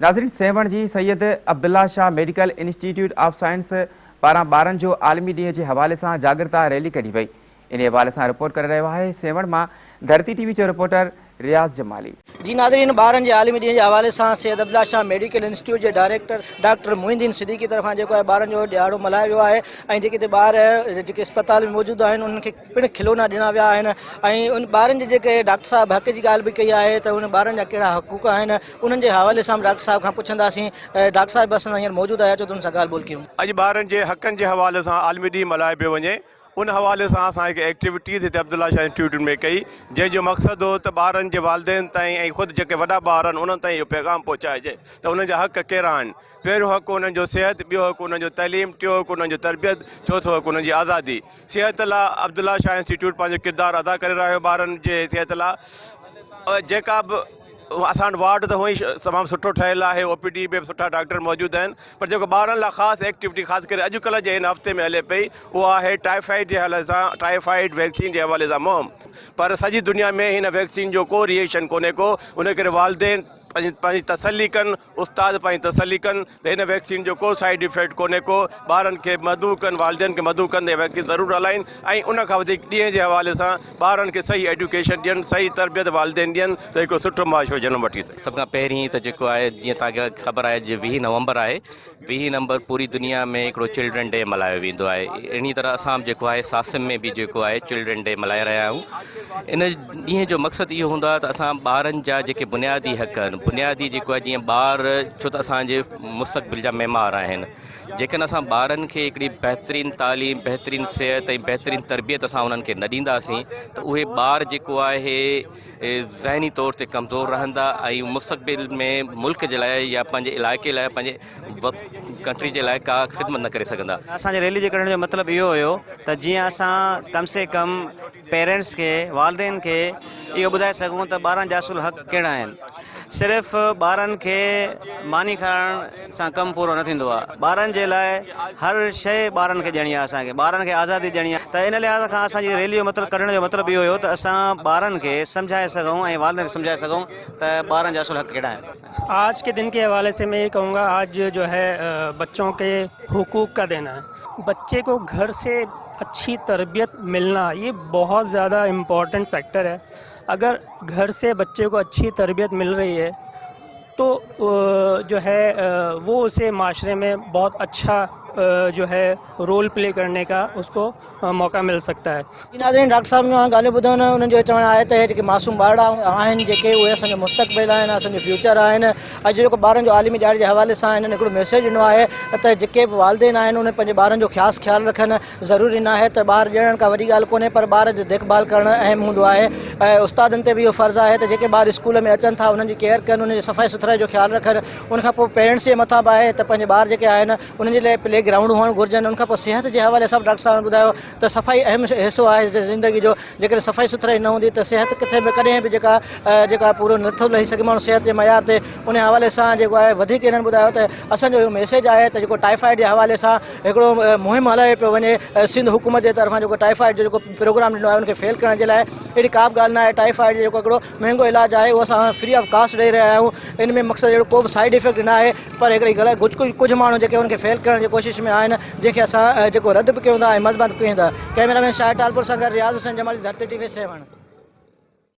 नाज़रीन, सेवण जी Syed Abdullah Shah medical institute of science पारां ॿारनि जो आलमी ॾींहं जे हवाले सां जागृता रैली कढी वई। इन हवाले सां रिपोर्ट करे रहियो आहे सेवण मां धरती टीवी जो रिपोर्टर रियाज़ जमाली। जी नाज़रीन, ॿारनि जे आलमी ॾींहं जे हवाले सां सैयद अब्दुल्ला शाह मेडिकल इंस्टीट्यूट जे डायरेक्टर डॉक्टर मोइनुद्दीन सिद्दीकी तरफ़ां जेको आहे ॿारनि जो ॾियारो मल्हायो वियो आहे ऐं जेके ॿार जेके अस्पताल में मौजूदु आहिनि उन्हनि खे पिणु खिलौना ॾिना विया आहिनि ऐं उन ॿारनि जे जेके डॉक्टर साहिब हक़ जी ॻाल्हि बि कई आहे त उन ॿारनि जा कहिड़ा हक़ूक़ आहिनि उन्हनि जे हवाले सां डॉक्टर साहिब खां पुछंदासीं। डॉक्टर साहिब असां हींअर मौजूदु आहियां, अचो तुम सां ॻाल्हि ॿोल कयूं। अॼु ॿारनि जे हक़नि जे हवाले सां आलमी ॾींहुं मल्हायो पियो वञे। उन हवाले सां असां हिकु एक्टिविटीज़ हिते अब्दुल्ला शाह इंस्टीट्यूट में कई, जंहिंजो मक़सदु हो त ॿारनि जे वालिदैन ताईं ऐं ख़ुदि जेके वॾा ॿार आहिनि उन्हनि ताईं इहो पैगाम पहुचाइजे त उन्हनि जा हक़ कहिड़ा आहिनि। पहिरियों हक़ु उन्हनि जो सिहत, ॿियो हक़ु उन्हनि जो तइलीम, टियों हक़ु उन्हनि जो तरबियत, चौथों हक़ु उन्हनि जी आज़ादी। सिहत लाइ अब्दुल्ला शाह इंस्टीट्यूट पंहिंजो किरदारु अदा करे रहियो ॿारनि जे सिहत लाइ। जेका बि असां वटि वार्ड त हुअं ई तमामु सुठो ठहियलु आहे, OPD में सुठा डॉक्टर मौजूदु आहिनि, पर जेको ॿारनि लाइ ख़ासि एक्टिविटी ख़ासि करे अॼुकल्ह जे हिन हफ़्ते में हले पई उहा आहे टाइफाइड जे हवाले सां, टाइफाइड वैक्सीन जे हवाले सां मुहिम। पर सॼी दुनिया में हिन वैक्सीन जो को रिएक्शन कोन्हे को, उन करे वालिदैन पंहिंजी तसली कनि, उस्ताद पंहिंजी तसली कनि त हिन वैक्सीन जो को साइड इफेक्ट कोन्हे को। ॿारनि खे मदऊ कनि, वालिदैन खे मदऊ कनि, वैक्सीन ज़रूरु हलाइनि ऐं उनखां वधीक ॾींहं जे हवाले सां ॿारनि खे सही एजुकेशन ॾियनि, सही तरबियत वालिदैन ॾियनि त हिकिड़ो सुठो मुआशिरो जनमु वठी सघे। सभ खां पहिरीं त जेको आहे जीअं तव्हांखे ख़बर आहे अॼु 20 नवंबर आहे। 20 नवंबर पूरी दुनिया में हिकिड़ो चिल्ड्रन डे मल्हायो वेंदो आहे। इन तरह असां जेको आहे सासिम में बि जेको आहे चिल्ड्रन डे मल्हाए रहिया आहियूं। इन ॾींहं जो मक़सदु इहो हूंदो आहे त असां ॿारनि जा जेके बुनियादी हक़ आहिनि, बुनियादी जेको आहे जीअं ॿार छो त असांजे मुस्तक़बिल जा मेमार आहिनि, जेकॾहिं असां ॿारनि खे हिकिड़ी बहितरीनु तालीम, बहितरीनु सिहत ऐं बहितरीनु तरबियत असां उन्हनि खे न ॾींदासीं त उहे ॿार जेको आहे ज़हनी तौर ते कमज़ोर रहंदा ऐं मुस्तक़बिल में मुल्क जे लाइ या पंहिंजे इलाइक़े लाइ, पंहिंजे कंट्री जे लाइ का ख़िदमत न करे सघंदा। असांजे रैली जे करण जो मतिलबु इहो हुयो त जीअं असां कम से कम पेरेंट्स खे, वालिदैन खे इहो ॿुधाए सघूं त ॿारनि जा असुल हक़ कहिड़ा आहिनि। सिर्फ़ु ॿारनि खे मानी खाइण सां कमु पूरो न थींदो आहे, ॿारनि जे लाइ हर शइ ॿारनि खे ॾियणी आहे, असांखे ॿारनि खे आज़ादी ॾियणी आहे। त इन लिहाज़ खां असांजी रैली जो मतिलबु कढण जो मतिलबु इहो हुयो त असां ॿारनि खे सम्झाए सघूं ऐं वालिदैन खे सम्झाए सघूं त ॿारनि जा असुल हक़ कहिड़ा आहिनि। आज के दिन के हवाले से मैं ये कहूँगा, आज जो है बच्चों के हुकूक का देना है। बच्चे को घर से अच्छी तरबियत मिलना ये बहुत ज़्यादा इम्पॉर्टेंट फैक्टर है। अगर घर से बच्चे को अच्छी तरबियत मिल रही है तो जो है वो उसे माशरे में बहुत अच्छा जो है रोल प्ले करने का उसको मौका मिल सकता है। नाज़रीन, डॉक्टर साहब ॻाल्हियूं ॿुधो न, उन्हनि जो चवणु आहे त जेके मासूम ॿार आहिनि जेके उहे असांजो मुस्तक़बिल आहिनि, असांजो फ्यूचर आहिनि। अॼु जेको ॿारनि जो आलिमी ॾियारे जे हवाले सां हिननि हिकिड़ो मैसेज ॾिनो आहे त जेके बि वालिदैन आहिनि उन पंहिंजे ॿारनि जो ख़ासि रखनि। ज़रूरी न आहे त ॿार ॼणण खां वॾी ॻाल्हि कोन्हे, पर ॿार जो देखभाल करणु अहम हूंदो आहे। ऐं उस्तादनि ते बि इहो फ़र्ज़ु आहे त जेके ॿार स्कूल में अचनि था उन्हनि जी केयर कनि, उन्हनि जी सफ़ाई सुथराई जो ख़्यालु रखनि। उनखां पोइ पेरेंट्स जे मथां बि आहे त पंहिंजे ॿार जेके आहिनि उन्हनि जे लाइ प्ले ग्राउंड हुअणु घुरिजनि। उनखां पोइ सिहत जे हवाले सां डॉक्टर साहब ॿुधायो त सफ़ाई अहम हिसो आहे ज़िंदगी जो। जेकॾहिं सफ़ाई सुथराई न हूंदी त सिहत किथे बि कॾहिं बि जेका पूरो नथो लही सघे माण्हू सिहत जे मयार ते। उन हवाले सां जेको आहे वधीक हिननि ॿुधायो त असांजो इहो मैसेज आहे त जेको टाइफाइड जे हवाले सां हिकिड़ो मुहिम हलाए पियो वञे सिंध हुकूमत जे तरफ़ां। जेको टाइफाइड जो जेको प्रोग्राम ॾिनो आहे उनखे फेल करण जे लाइ अहिड़ी का बि ॻाल्हि न आहे। टाइफाइड जो जेको हिकिड़ो महांगो इलाजु आहे उहो असां फ्री ऑफ कास्ट ॾेई रहिया आहियूं। इन में मक़सदु अहिड़ो को बि साइड इफेक्ट न आहे, पर हिकिड़ी ग़लति कुझु माण्हू जेके उनखे फेल करण जी कोशिशि में आहिनि, जंहिंखे असां जेको रद्द बि कयूं था ऐं मज़बूत कयूं था। कैमरामैन शाहिद टालपुर सां गॾु रियाज़ हुसैन जमाली, धरती TV 7।